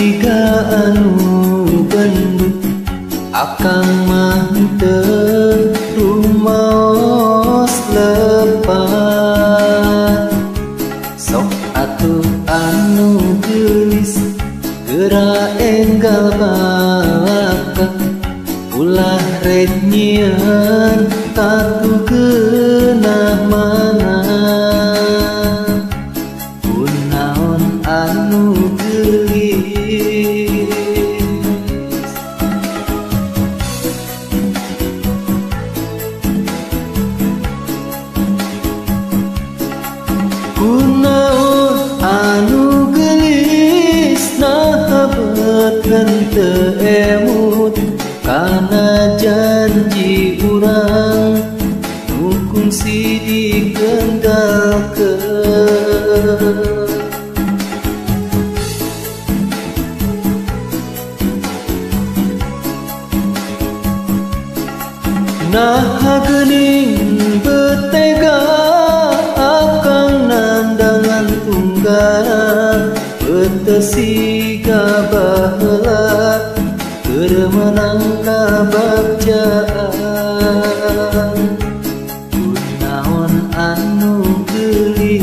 Beciga anu gendut akang mah teu rumaos lepat. Sok atuh anu geulis geura enggal balaka, ulah rek nyieun katu geunah mana. Kunaon anu geulis kunaon anu geulis nahabetkeun teu emut kana janji urang nu kungsi digendalkeun. Nah geuning betega akang nandangan tunggara, beuteus siga baheula keur menang kabagjaan. Kunaon anu geulis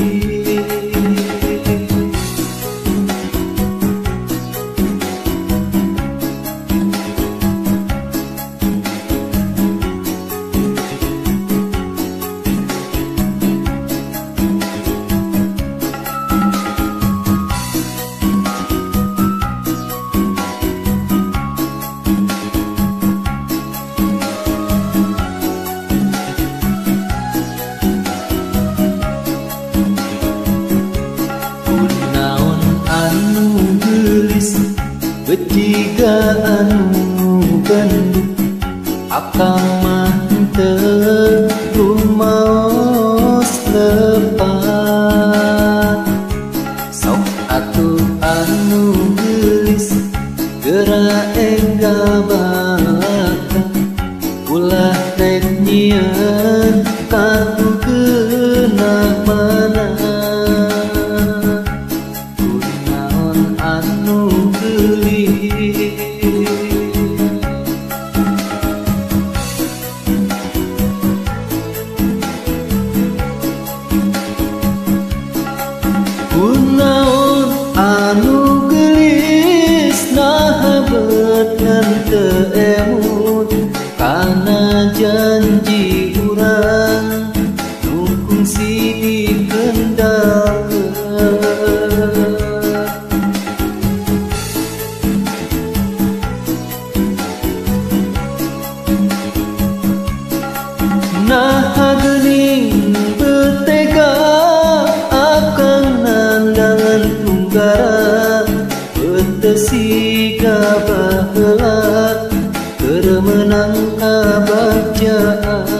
beciga anu gendut akang mah teu rumaos lepat. Sok atuh anu geulis geura enggal balaka, ulah rek nyieun katu geunah mana. Kunaon anu kunaon anu geulis nahabetkeun teu emut kana janji urang nu kungsi digendalkeun. Nah geuning betega akang nandangan tunggara, beuteus siga baheula keur menang kabagjaan.